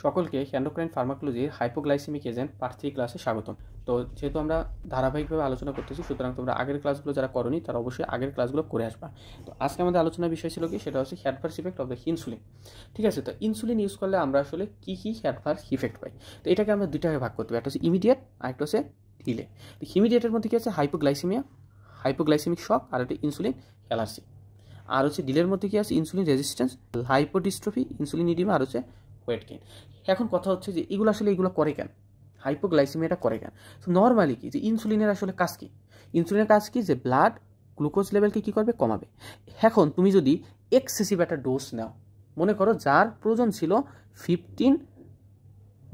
সকলকে endocrine ফার্মাকোলজির hypoglycemic agent part 3 ক্লাসে স্বাগতম। তো যেহেতু আমরা ধারাবাহিকভাবে আলোচনা করতেছি, সুতরাং তোমরা আগের ক্লাসগুলো যারা করোনি তারা অবশ্যই আগের ক্লাসগুলো করে আসবা। তো আজকে আমাদের আলোচনার বিষয় ছিল কি, সেটা হচ্ছে adverse effect of the insulin. ঠিক আছে, তো ইনসুলিন ইউজ করলে আমরা আসলে কী কী অ্যাডভার্স ইফেক্ট পাই। তো এটাকে আমরা দুইটাকে ভাগ করতে পারি, একটা হচ্ছে ইমিডিয়েট আর একটা হচ্ছে ডিলে। তো ইমিডিয়েটের মধ্যে কী আছে, হাইপোগ্লাইসেমিক শক, আর একটা ইনসুলিন অ্যালার্জি। আর হচ্ছে ডিলের মধ্যে কি আছে, ইনসুলিন রেজিস্ট্যান্স, হাইপোডিস্ট্রফি, ইনসুলিন ইডিমা, আর হচ্ছে ওয়েট গেইন। এখন কথা হচ্ছে যে এগুলো করে কেন, হাইপোগ্লাইসেমিয়াটা করে কেন। তো নর্মালি কি, যে ইনসুলিনের আসলে কাজ কি, ইনসুলিনের কাজ কি, যে ব্লাড গ্লুকোজ লেভেলকে কী করবে, কমাবে। এখন তুমি যদি এক্সেসিভ একটা ডোজ নাও, মনে করো যার প্রয়োজন ছিল 15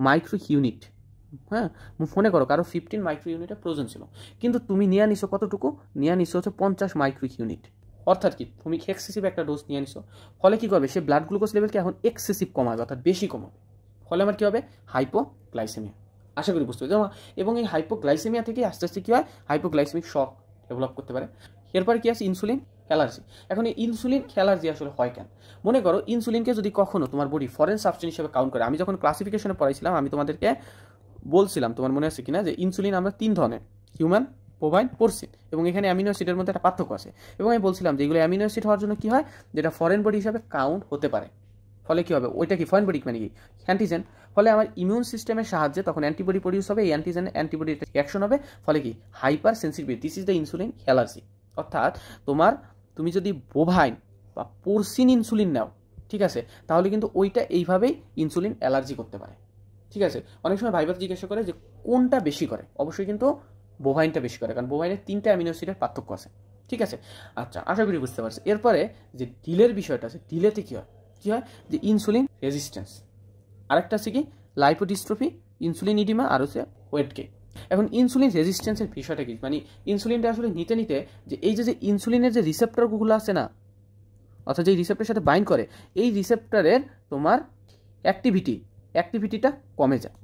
মাইক্রো ইউনিট, হ্যাঁ মনে করো কারো 15 মাইক্রো ইউনিটের প্রয়োজন ছিল, কিন্তু তুমি নিয়ে নিছো কতটুকু, নিয়ে নিছো হচ্ছে 50 মাইক্রো ইউনিট। অর্থাৎ কি, তুমি এক্সেসিভ একটা ডোজ নিয়ে নিছো, ফলে কী করবে, সে ব্লাড গ্লুকোজ লেভেলকে এখন এক্সেসিভ কমাবে, অর্থাৎ বেশি কমাবে। ফলে আমার কী হবে, হাইপোগ্লাইসেমিয়া। আশা করি বুঝতে পারছি। এবং এই হাইপোগ্লাইসেমিয়া থেকে আস্তে আস্তে কী হয়, হাইপোগ্লাইসেমিক শক ডেভেলপ করতে পারে। এরপর কী আছে, ইনসুলিন অ্যালার্জি। এখন এই ইনসুলিন অ্যালার্জি আসলে হয় কেন। মনে করো ইনসুলিনকে যদি কখনো তোমার বডি ফরেন সাবস্টেন্স হিসেবে কাউন্ট করে, আমি যখন ক্লাসিফিকেশনে পড়াইছিলাম আমি তোমাদেরকে বলছিলাম, তোমার মনে আছে কিনা, যে ইনসুলিন আমরা 3 ধরনের, হিউম্যান, পোভাইন, পোরসিন, এবং এখানে অ্যামিনো অ্যাসিডের মধ্যে একটা পার্থক্য আছে। এবং আমি বলছিলাম যে এগুলো অ্যামিনো অ্যাসিড হওয়ার জন্য কী হয়, যেটা ফরেন বডি হিসাবে কাউন্ট হতে পারে। ফলে কী হবে, ওইটা কি ফরেন বডি মানে কি, অ্যান্টিজেন। ফলে আমার ইমিউন সিস্টেমের সাহায্যে তখন অ্যান্টিবডি প্রডিউস হবে, এই অ্যান্টিবডি রিঅ্যাকশন হবে, ফলে কি hyper sensitivity. This is the insulin allergy. অর্থাৎ তুমি যদি বোভাইন বা পোরসিন ইনসুলিন নাও, ঠিক আছে, তাহলে কিন্তু ওইটা এইভাবেই ইনসুলিন অ্যালার্জি করতে পারে। ঠিক আছে, অনেক সময় ভাইবার জিজ্ঞাসা করে যে কোনটা বেশি করে, অবশ্যই কিন্তু বোভাইনটা বেশি করে, কারণ বোভাইনের 3টা অ্যামিনো অ্যাসিডের পার্থক্য আছে। ঠিক আছে, আচ্ছা, আশা করি বুঝতে পারছি। এরপরে যে ডিলের বিষয়টা আছে, ডিলেতে কী হয়, যে ইনসুলিন রেজিস্ট্যান্স, আরেকটা আছে কি লাইপোডিস্ট্রফি, ইনসুলিন ইডিমা, আর হচ্ছে ওয়েট গেইন। এখন ইনসুলিন রেজিস্ট্যান্সের বিষয়টা কি, মানে ইনসুলিনটা আসলে নিতে নিতে যে এই যে ইনসুলিনের যে রিসেপ্টরগুলো আছে না, অর্থাৎ যে রিসেপ্টরের সাথে বাইন্ড করে, এই রিসেপ্টরের তোমার অ্যাক্টিভিটিটা কমে যায়।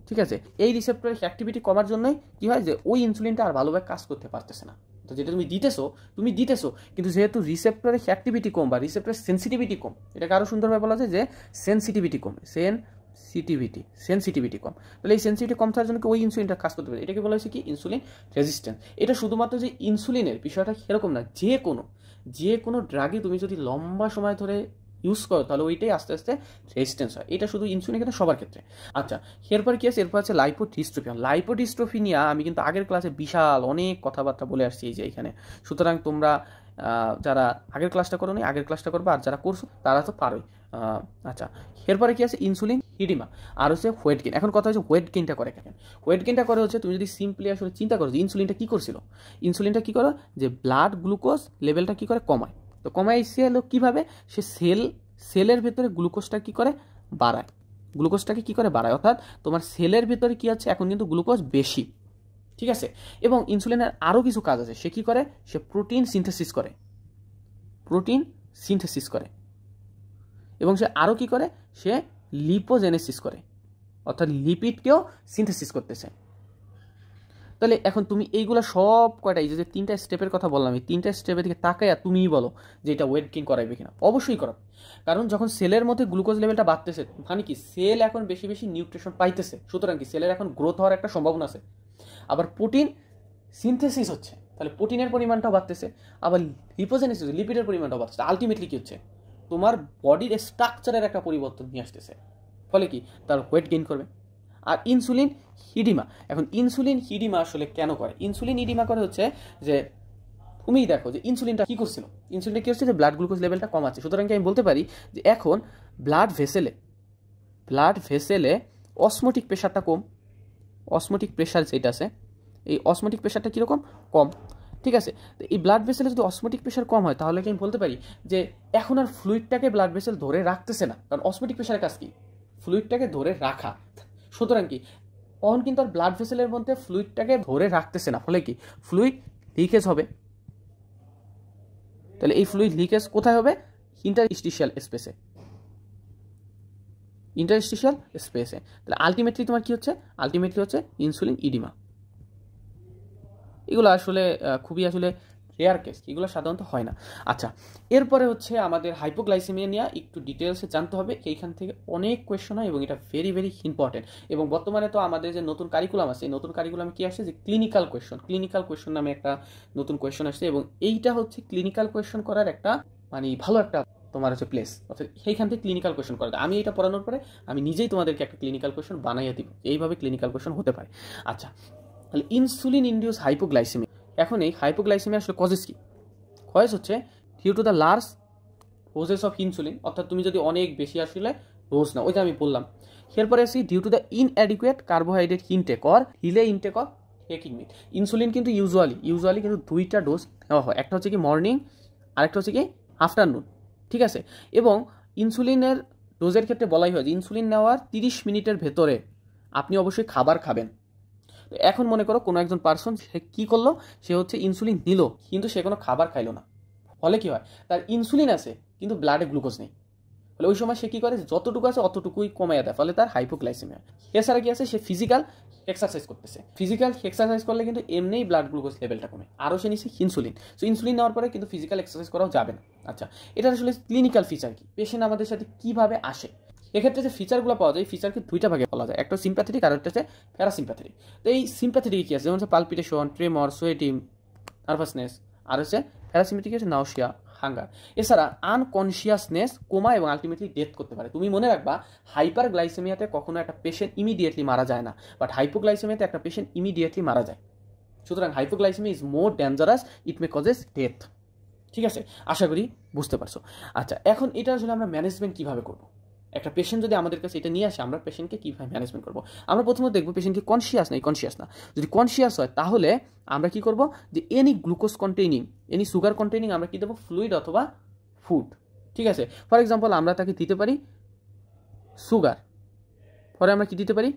ঠিক আছে, এই রিসেপ্টরের অ্যাক্টিভিটি কমার জন্যই কী হয়, যে ওই ইনসুলিনটা আর ভালোভাবে কাজ করতে পারতেছে না। তো যেটা তুমি দিতেছো, কিন্তু যেহেতু রিসেপ্টরের অ্যাক্টিভিটি কম বা রিসেপ্টরের সেন্সিটিভিটি কম, এটাকে আরও সুন্দরভাবে বলা যায় যে সেন্সিটিভিটি কম, সেন্সিটিভিটি কম। তাহলে এই সেন্সিটিভিটি কম থাকার জন্য ওই ইনসুলিনটা কাজ করতে পারে, এটাকে বলা হয়েছে কি ইনসুলিন রেজিস্ট্যান্স। এটা শুধুমাত্র যে ইনসুলিনের বিষয়টা সেরকম না, যে কোনো ড্রাগই তুমি যদি লম্বা সময় ধরে ইউজ করো, তাহলে ওইটাই আস্তে আস্তে রেজিস্ট্যান্স হয়। এটা শুধু ইনসুলিনের ক্ষেত্রে, সবার ক্ষেত্রে। আচ্ছা, এরপর কি আছে, এরপর আছে লাইপোডিস্ট্রফি নিয়ে আমি কিন্তু আগের ক্লাসে বিশাল অনেক কথাবার্তা বলে আসছি এই যে এখানে। সুতরাং তোমরা যারা আগের ক্লাসটা করো নি, আগের ক্লাসটা করবে, আর যারা করছো তারা তো পারোই। আচ্ছা, এরপরে কি আছে, ইনসুলিন ইডিমা, আর হচ্ছে ওয়েট গেইন। এখন কথা হচ্ছে ওয়েট গেইনটা করে কেন। ওয়েট গেইনটা করে হচ্ছে, তুমি যদি সিম্পলি আসলে চিন্তা করো যে ইনসুলিনটা কী করছিল, ইনসুলিনটা কী করো, যে ব্লাড গ্লুকোজ লেভেলটা কী করে, কমায়। তো কমাইছে হলো কীভাবে, সে সেলের ভেতরে গ্লুকোজটা কী করে, বাড়ায়, গ্লুকোজটাকে কী করে বাড়ায়। অর্থাৎ তোমার সেলের ভেতরে কী আছে, এখন কিন্তু গ্লুকোজ বেশি। ঠিক আছে, এবং ইনসুলিনের আরও কিছু কাজ আছে, সে কী করে, সে প্রোটিন সিনথেসিস করে, এবং সে আরও কী করে, সে লিপোজেনেসিস করে, অর্থাৎ লিপিডকেও সিনথেসিস করতেছে। তাহলে এখন তুমি এইগুলো সব কয়টা, এই যে 3টা স্টেপের কথা বললাম, এই 3টা স্টেপের দিকে তাকাইয়া তুমিই বলো যে এটা ওয়েট গেইন করাইবে কিনা। অবশ্যই করাবে, কারণ যখন সেলের মধ্যে গ্লুকোজ লেভেলটা বাড়তেছে, মানে কি সেল এখন বেশি বেশি নিউট্রিশন পাইতেছে, সুতরাং কি সেলের এখন গ্রোথ হওয়ার একটা সম্ভাবনা আছে। আবার প্রোটিন সিনথেসিস হচ্ছে, তাহলে প্রোটিনের পরিমাণটাও বাড়তেছে, আবার লিপোজেনেসিস, লিপিডের পরিমাণটাও বাড়তেছে। আলটিমেটলি কী হচ্ছে, তোমার বডির স্ট্রাকচারের একটা পরিবর্তন নিয়ে আসতেছে, ফলে কি তার ওয়েট গেইন করবে। আর ইনসুলিন ইডিমা, এখন ইনসুলিন ইডিমা আসলে কেন করে, ইনসুলিন ইডিমা করে হচ্ছে যে তুমি দেখো যে ইনসুলিনটা কী করছিল, যে ব্লাড গ্লুকোজ লেভেলটা কমাচ্ছে। সুতরাং কি আমি বলতে পারি যে এখন ব্লাড ভেসেলে অসমোটিক প্রেশারটা কম, অসমোটিক প্রেশার যেটা আছে, এই অসমোটিক প্রেশারটা কীরকম, কম। ঠিক আছে, তো এই ব্লাড ভেসেলে যদি অসমোটিক প্রেশার কম হয়, তাহলে কি আমি বলতে পারি যে এখন আর ফ্লুইডটাকে ব্লাড ভেসেল ধরে রাখতেছে না, কারণ অসমোটিক প্রেশারের কাজ কি, ফ্লুইডটাকে ধরে রাখা। সুতরাং কি তখন কিন্তু আর ব্লাড ভেসেলের মধ্যে ফ্লুইডটাকে ধরে রাখতেছে না, ফলে কি ফ্লুইড লিকেজ হবে। তাহলে এই ফ্লুইড লিকেজ কোথায় হবে, ইন্টারস্টিশিয়াল স্পেসে। তাহলে আলটিমেটলি তোমার কি হচ্ছে, ইনসুলিন ইডিমা। এগুলো আসলে খুবই আসলে রেয়ার কেস, এগুলো সাধারণত হয় না। আচ্ছা, এরপরে হচ্ছে আমাদের হাইপোগ্লাইসেমিয়া নিয়ে একটু ডিটেলসে জানতে হবে। এইখান থেকে অনেক কোয়েশ্চন হয় এবং এটা ভেরি ভেরি ইম্পর্টেন্ট। এবং বর্তমানে তো আমাদের যে নতুন কারিকুলাম আছে, এই নতুন কারিকুলামে কি আসছে যে ক্লিনিক্যাল কোয়েশ্চন নামে একটা নতুন কোয়েশ্চন আসছে, এবং এইটা হচ্ছে ক্লিনিক্যাল কোয়েশ্চন করার একটা মানে ভালো একটা তোমার হচ্ছে প্লেস, অর্থাৎ সেইখান থেকে ক্লিনিক্যাল কোয়েশ্চন করা। আমি এটা পড়ানোর পরে আমি নিজেই তোমাদেরকে একটা ক্লিনিক্যাল কোয়েশ্চন বানাইয়া দিব, এইভাবে ক্লিনিক্যাল কোয়েশ্চন হতে পারে। আচ্ছা, তাহলে ইনসুলিন ইনডিউস হাইপোগ্লাইসেমিয়া, এখন এই হাইপোগ্লাইসেমিয়া আসলে কজেস কি? কজ হচ্ছে due to the large doses of insulin, অর্থাৎ তুমি যদি অনেক বেশি আসলে ডোজ নাও, ওই যে আমি বললাম। এরপরে আসি due to the inadequate carbohydrate intake or delay intake of taking meat. Insulin কিন্তু ইউজুয়ালি কিন্তু 2টা ডোজ নেওয়া হয়, একটা হচ্ছে কি মর্নিং, আরেকটা হচ্ছে কি আফটারনুন, ঠিক আছে। এবং ইনসুলিনের ডোজের ক্ষেত্রে বলাই হয় যে ইনসুলিন নেওয়ার 30 মিনিটের ভেতরে আপনি অবশ্যই খাবার খাবেন। তো এখন মনে করো কোনো একজন পার্সন সে কী করলো, সে হচ্ছে ইনসুলিন নিল কিন্তু সে কোনো খাবার খাইলো না, ফলে কি হয়, তার ইনসুলিন আছে কিন্তু ব্লাডে গ্লুকোজ নেই, ফলে ওই সময় সে কী করে, যতটুকু আছে অতটুকুই কমাইয়া দেয়, ফলে তার হাইপোগ্লাইসেমিয়া। এছাড়া কি আছে, সে ফিজিক্যাল এক্সারসাইজ করতেছে, ফিজিক্যাল এক্সারসাইজ করলে কিন্তু এমনিই ব্লাড গ্লুকোজ লেভেলটা কমে, আরও সে নিচ্ছে ইনসুলিন। সো ইনসুলিন নেওয়ার পরে কিন্তু ফিজিক্যাল এক্সারসাইজ করাও যাবে না। আচ্ছা, এটা আসলে ক্লিনিক্যাল ফিচার কি, পেশেন্ট আমাদের সাথে কীভাবে আসে। এক্ষেত্রে যে ফিচারগুলো পাওয়া যায়, এই ফিচারকে 2টা ভাগে বলা যায়, একটা সিম্প্যাথেটিক আর একটা হচ্ছে প্যারাসিম্প্যাথেটিক। তো এই সিম্প্যাথেটিক কি আছে, যেমন হচ্ছে পালপিটেশন, ট্রেমর, সোয়েটিং, নার্ভাসনেস, আর হচ্ছে প্যারাসিম্প্যাথেটিক হচ্ছে নাউসিয়া, হাঙ্গার। এছাড়া আনকনসিয়াসনেস, কোমা এবং আলটিমেটলি ডেথ করতে পারে। তুমি মনে রাখবা, হাইপারগ্লাইসেমিয়াতে কখনো একটা পেশেন্ট ইমিডিয়েটলি মারা যায় না, বাট হাইপোগ্লাইসেমিয়াতে একটা পেশেন্ট ইমিডিয়েটলি মারা যায়। সুতরাং hypoglycaemia is more dangerous, it May causes death. ঠিক আছে, আশা করি বুঝতে পারছো। আচ্ছা, এখন এটা আসলে আমরা ম্যানেজমেন্ট কীভাবে করবো, একটা পেশেন্ট যদি আমাদের কাছে এটা নিয়ে আসে, আমরা পেশেন্টকে কীভাবে ম্যানেজমেন্ট করবো। আমরা প্রথমে দেখবো পেশেন্ট কি কনসিয়াস না। যদি কনসিয়াস হয় তাহলে আমরা কি করব, যে any glucose containing, any sugar containing আমরা কি দেবো, ফ্লুইড অথবা ফুড। ঠিক আছে, ফর এক্সাম্পল আমরা তাকে দিতে পারি সুগার, পরে আমরা কি দিতে পারি,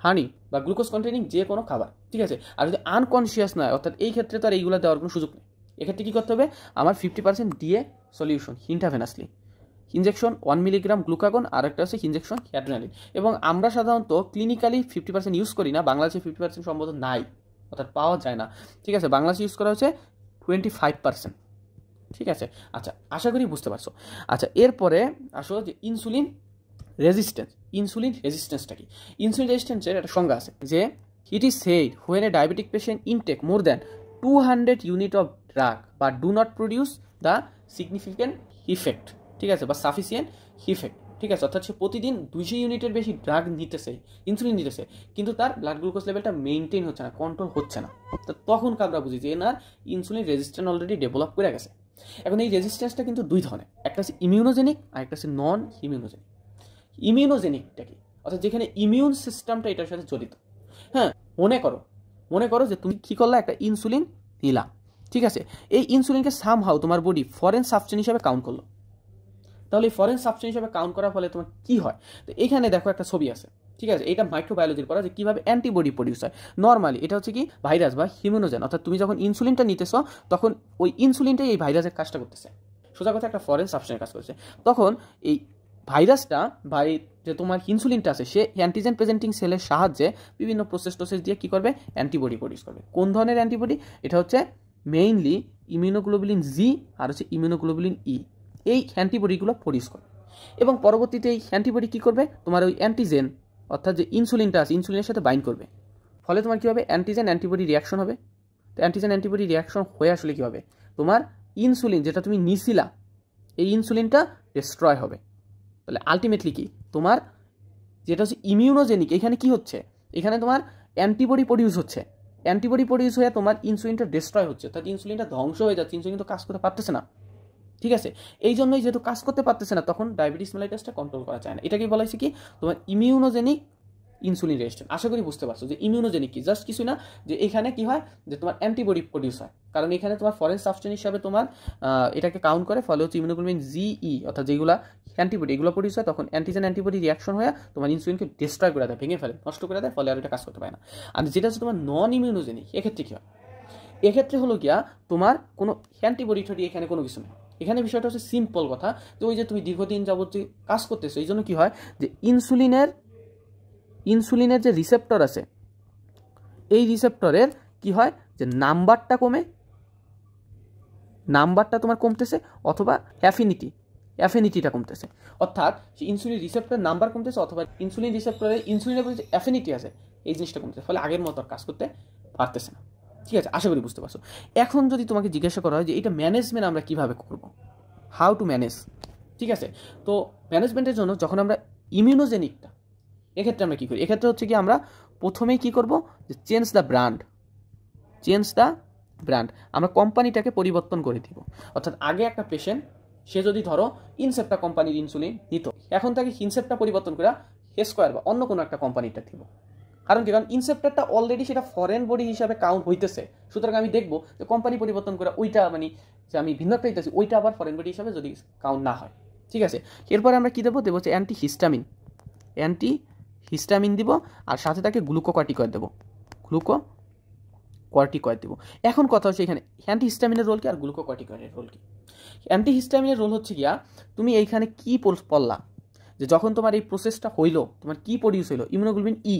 হানি বা গ্লুকোজ কন্টেইনিং যে কোনো খাবার। ঠিক আছে, আর যদি আনকনসিয়াস নয়, অর্থাৎ এই ক্ষেত্রে তো আর এইগুলো দেওয়ার কোনো সুযোগ নেই। এক্ষেত্রে কী করতে হবে, আমার 50% DA solution intravenously, injection 1 milligram glucagon, আর একটা হচ্ছে ইনজেকশন অ্যাড্রেনালিন। এবং আমরা সাধারণত ক্লিনিক্যালি 50% ইউজ করি না, বাংলাদেশে 50% সম্ভবত নাই, অর্থাৎ পাওয়া যায় না। ঠিক আছে, বাংলাদেশে ইউজ করা হচ্ছে 25%। ঠিক আছে, আচ্ছা আশা করি বুঝতে পারছো। আচ্ছা, এরপরে আসো যে ইনসুলিন রেজিস্ট্যান্সটা কি। ইনসুলিন রেজিস্ট্যান্সের একটা সংজ্ঞা আছে যে it is said when a diabetic patient intake more than 200 unit of drug বা do not produce the significant effect, ঠিক আছে, বা সাফিসিয়েন্ট ইফেক্ট। ঠিক আছে, অর্থাৎ সে প্রতিদিন 200 ইউনিটের বেশি ড্রাগ নিতেছে, ইনসুলিন নিতেছে, কিন্তু তার ব্লাড গ্লুকোজ লেভেলটা মেনটেন হচ্ছে না, কন্ট্রোল হচ্ছে না। তো তখন আমরা বুঝি যে এনার ইনসুলিন রেজিস্ট্যান্স অলরেডি ডেভেলপ করে গেছে। এখন এই রেজিস্ট্যান্সটা কিন্তু 2 ধরনের, একটা হচ্ছে ইমিউনোজেনিক আর একটা হচ্ছে নন ইমিউনোজেনিক। ইমিউনোজেনিকটা কি, অর্থাৎ যেখানে ইমিউন সিস্টেমটা এটার সাথে জড়িত। হ্যাঁ, মনে করো যে তুমি কী করলা, একটা ইনসুলিন নিলা। ঠিক আছে, এই ইনসুলিনকে সামহাউ তোমার বডি ফরেন সাবস্টেন্স হিসাবে কাউন্ট করলো। তাহলে এই ফরেন সাবস্টেন্স হিসাবে কাউন্ট করার ফলে তোমার কী হয়, তো এখানে দেখো একটা ছবি আছে। ঠিক আছে, এটা মাইক্রোবায়োলজির পড়া যে কীভাবে অ্যান্টিবডি প্রডিউস হয়। নর্মালি এটা হচ্ছে কি ভাইরাস বা হিমিউনোজেন, অর্থাৎ তুমি যখন ইনসুলিনটা নিতেছো তখন ওই ইনসুলিনটাই এই ভাইরাসের কাজটা করতেছে। সোজা কথা, একটা ফরেন সাবস্টেন্সের কাজ করছে। তখন এই ভাইরাসটা যে তোমার ইনসুলিনটা আছে, সে অ্যান্টিজেন প্রেজেন্টিং সেলের সাহায্যে বিভিন্ন প্রসেস দিয়ে কী করবে, অ্যান্টিবডি প্রডিউস করবে। কোন ধরনের অ্যান্টিবডি, এটা হচ্ছে মেইনলি ইমিউনোগ্লোবুলিন জি আর হচ্ছে ইমিউনোগ্লোবুলিন ই, এই অ্যান্টিবডিগুলো প্রডিউস করবে। এবং পরবর্তীতে এই অ্যান্টিবডি কী করবে, তোমার ওই অ্যান্টিজেন অর্থাৎ যে ইনসুলিনটা আছে ইনসুলিনের সাথে বাইন্ড করবে, ফলে তোমার কী হবে, অ্যান্টিজেন অ্যান্টিবডি রিয়াকশন হবে। তো অ্যান্টিজেন অ্যান্টিবডি রিয়াকশন হয়ে আসলে কী হবে, তোমার ইনসুলিন যেটা তুমি নিছিলা এই ইনসুলিনটা ডিস্ট্রয় হবে। তাহলে আলটিমেটলি কি, তোমার যেটা হচ্ছে ইমিউনোজেনিক, এখানে কি হচ্ছে, এখানে তোমার অ্যান্টিবডি প্রডিউস হচ্ছে, অ্যান্টিবডি প্রডিউস হয়ে তোমার ইনসুলিনটা ডিস্ট্রয় হচ্ছে, অর্থাৎ ইনসুলিনটা ধ্বংস হয়ে যাচ্ছে, ইনসুলিন তো কাজ করতে পারতেছে না। ঠিক আছে, এই জন্যই যেহেতু কাজ করতে পারতেছে না, তখন ডায়াবেটিস মেলাইটাসটা কন্ট্রোল করা যায় না। এটাকে বলা হয়েছে কি, তোমার ইমিউনোজেনিক ইনসুলিন রেজিস্ট্যান্স। আশা করি বুঝতে পারছো যে ইমিউনোজেনিক কি, জাস্ট কিছু না, যে এখানে কি হয়, যে তোমার অ্যান্টিবডি প্রডিউস হয়, কারণ এখানে তোমার ফরেন সাবস্টেন্স হিসাবে তোমার এটাকে কাউন্ট করে, ফলে হচ্ছে ইমিউনোগ্লোবিন জিই, অর্থাৎ যেগুলো অ্যান্টিবডি এগুলো প্রডিউস হয়, তখন অ্যান্টিজেন অ্যান্টিবডি রিয়াকশন হয়ে তোমার ইনসুলিনকে ডিস্ট্রয় করে দেয়, ভেঙে ফেলে, নষ্ট করে দেয়, ফলে আর এটা কাজ করতে পারে না। আর যেটা হচ্ছে তোমার নন ইমিউনোজেনিক, এক্ষেত্রে কী হয়, এক্ষেত্রে হলো গিয়া তোমার কোনো অ্যান্টিবডি ঠডি এখানে কোনো কিছু নেই। এখানে বিষয়টা হচ্ছে সিম্পল কথা, যে ওই যে তুমি দীর্ঘদিন যাবত যে কাজ করতেছো, এই জন্য কী হয়, যে ইনসুলিনের যে রিসেপ্টর আছে, এই রিসেপ্টরের কি হয়, যে নাম্বারটা কমে নাম্বারটা তোমার কমতেছে অথবা অ্যাফিনিটিটা কমতেছে, অর্থাৎ ইনসুলিন রিসেপ্টরের নাম্বার কমতেছে অথবা ইনসুলিন রিসেপ্টরের ইনসুলিনের প্রতি যে অ্যাফিনিটি আছে এই জিনিসটা কমতেছে, ফলে আগের মতো আর কাজ করতে পারতেছে না। ঠিক আছে, আশা করি বুঝতে পারছো। এখন যদি তোমাকে জিজ্ঞাসা করা হয় যে এটা ম্যানেজমেন্ট আমরা কীভাবে করবো, হাউ টু ম্যানেজ, ঠিক আছে, তো ম্যানেজমেন্টের জন্য যখন আমরা ইমিউনোজেনিকটা, এক্ষেত্রে আমরা কী করি, এক্ষেত্রে হচ্ছে কি আমরা প্রথমেই কী করবো, যে চেঞ্জ দ্য ব্র্যান্ড, আমরা কোম্পানিটাকে পরিবর্তন করে দিব। অর্থাৎ আগে একটা পেশেন্ট সে যদি ধরো ইনসেপ্টা কোম্পানির ইনসুলিন নিত, এখন তাকে ইনসেপ্টা পরিবর্তন করে হেস্কোয়ার বা অন্য কোনো একটা কোম্পানিটা দিব। কারণ কি, কারণ ইনসেপ্টারটা অলরেডি সেটা ফরেন বডি হিসাবে কাউন্ট হইতেছে, সুতরাং আমি দেখবো যে কোম্পানি পরিবর্তন করে ওইটা মানে যে আমি ভিন্ন একটা দিতেছি ওইটা আবার ফরেন বডি হিসাবে যদি কাউন্ট না হয়। ঠিক আছে, এরপরে আমরা কী দেবো, হচ্ছে অ্যান্টিহিস্টামিন দিব, আর সাথে তাকে গ্লুকোকর্টিকয়েড দেবো, দেবো। এখন কথা হচ্ছে এখানে অ্যান্টিহিস্টামিনের রোল কি আর গ্লুকোকর্টিকয়েডের রোল কি। অ্যান্টিহিস্টামিনের রোল হচ্ছে গিয়া তুমি এইখানে কি পড়লা, যে যখন তোমার এই প্রসেসটা হইলো তোমার কি প্রডিউস হইলো, ইমিউনোগ্লোবিন ই,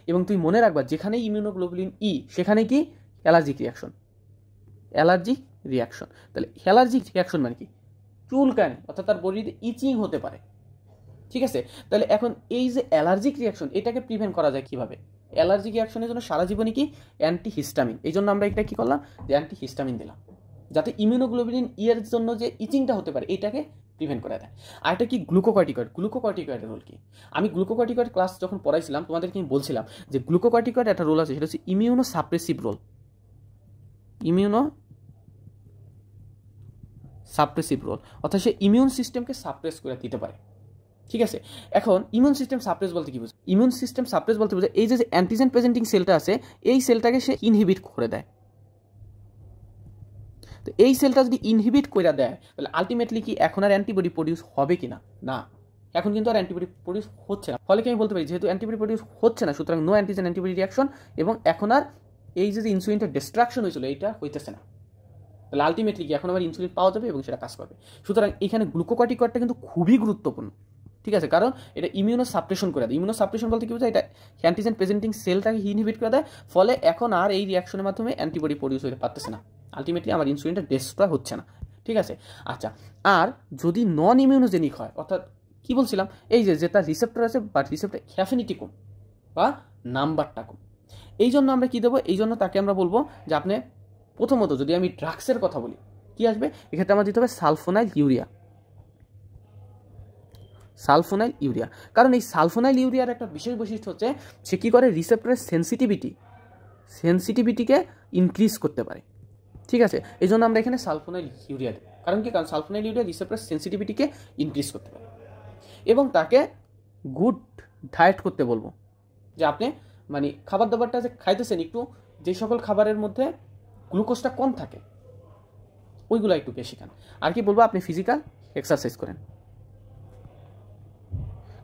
এবং তুমি মনে রাখবা যেখানেই ইমিউনোগ্লোবিন ই সেখানে কি অ্যালার্জিক রিয়াকশন। তাহলে অ্যালার্জিক রিয়াকশন মানে কি, চুলকানি, অর্থাৎ তার বডিতে ইচিং হতে পারে। ঠিক আছে, তাহলে এখন এই যে অ্যালার্জিক রিয়াকশন এটাকে প্রিভেন্ট করা যায় কিভাবে, অ্যালার্জিক রিয়াকশনের জন্য সারা জীবনে কি অ্যান্টিহিস্টামিন, এই জন্য আমরা এটা কি করলাম, যে অ্যান্টিহিস্টামিন দিলাম, যাতে ইমিউনোগ্লোবিন ই এর জন্য যে ইচিংটা হতে পারে এটাকে প্রিভেন্ট করে দেয়। আর এটা কি গ্লুকোকর্টিকয়েডের রোল কি, আমি গ্লুকোকর্টিকয়েড ক্লাস যখন পড়াইছিলাম তোমাদেরকে আমি বলছিলাম যে গ্লুকোকর্টিকয়েড একটা রোল আছে, সেটা হচ্ছে ইমিউনো সাপ্রেসিভ রোল, অর্থাৎ সে ইমিউন সিস্টেমকে সাপ্রেস করে দিতে পারে। ঠিক আছে, এখন ইমিউন সিস্টেম সাপ্রেস বলতে কি বুঝে, ইমিউন সিস্টেম সাপ্রেস বলতে বুঝে এই যে অ্যান্টিজেন প্রেজেন্টিং সেলটা আছে এই সেলটাকে সে ইনহিবিট করে দেয়। তো এই সেলটা যদি ইনহিবিট করে দেয় তাহলে আলটিমেটলি কি এখন আর অ্যান্টিবডি প্রডিউস হবে কিনা, না, এখন কিন্তু আর অ্যান্টিবডি প্রডিউস হচ্ছে না। ফলে কি আমি বলতে পারি যেহেতু অ্যান্টিবডি প্রডিউস হচ্ছে না, সুতরাং নো অ্যান্টিজেন অ্যান্টিবডি রিয়াকশন, এবং এখন আর এই যে ইনসুলিনটা ডিস্ট্রাকশন হয়েছিল এইটা হইতেছে না। তাহলে আলটিমেটলি কি এখন আবার ইনসুলিন পাওয়া যাবে এবং সেটা কাজ করবে। সুতরাং এখানে গ্লুকোকর্টিকয়েডটা কিন্তু খুবই গুরুত্বপূর্ণ। ঠিক আছে, কারণ এটা ইমিউনো সাপ্রেশন করে দেয়। ইমিউনো সাপ্রেশন বলতে কি বোঝায়, এটা অ্যান্টিজেন প্রেজেন্টিং সেলটাকে ইনহিবিট করে দেয়, ফলে এখন আর এই রিয়াকশনের মাধ্যমে অ্যান্টিবডি প্রডিউস হতে পারতেছে না, আলটিমেটলি আমার ইনসুলিনটা ডিস্ট্রয় হচ্ছে না। ঠিক আছে, আচ্ছা, আর যদি নন ইমিউনোজেনিক হয়, অর্থাৎ কি বলছিলাম, এই যে তার রিসেপ্টর আছে বাট রিসেপ্টর অ্যাফিনিটি কম বা নাম্বারটা কম, এই জন্য আমরা কি দেবো, এই জন্য তাকে আমরা বলবো যে আপনি প্রথমত যদি আমি ড্রাগসের কথা বলি কি আসবে, এক্ষেত্রে আমার দিতে হবে সালফোনাইল ইউরিয়া। কারণ এই সালফোনাইল ইউরিয়ার একটা বিশেষ বৈশিষ্ট্য হচ্ছে সে কী করে, রিসেপ্টরের সেন্সিটিভিটিকে ইনক্রিজ করতে পারে। ঠিক আছে, এই জন্য আমরা এখানে সালফোনাইল ইউরিয়া দিই। কারণ কি, কারণ সালফোনাইল ইউরিয়া রিসেপ্টরের সেন্সিটিভিটিকে ইনক্রিজ করতে পারে, এবং তাকে গুড ডায়েট করতে বলবো, যে আপনি মানে খাবার দাবারটা যে খাইতেছেন একটু যে সকল খাবারের মধ্যে গ্লুকোজটা কম থাকে ওইগুলো একটু বেশি খান। আর কি বলবো, আপনি ফিজিক্যাল এক্সারসাইজ করেন,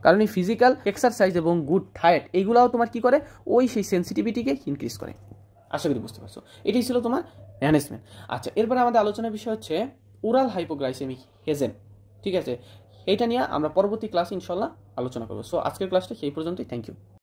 কারণ এই ফিজিক্যাল এক্সারসাইজ এবং গুড ডায়েট এইগুলাও তোমার কি করে, ওই সেই সেন্সিটিভিটিকে ইনক্রিজ করে। আশা করি বুঝতে পারছো, এটাই ছিল তোমার ম্যানেজমেন্ট। আচ্ছা, এরপরে আমাদের আলোচনার বিষয় হচ্ছে ওরাল হাইপোগ্লাইসেমিক এজেন্ট। ঠিক আছে, এইটা নিয়ে আমরা পরবর্তী ক্লাসে ইনশাল্লাহ আলোচনা করবো। সো আজকের ক্লাসটা সেই পর্যন্তই, থ্যাংক ইউ।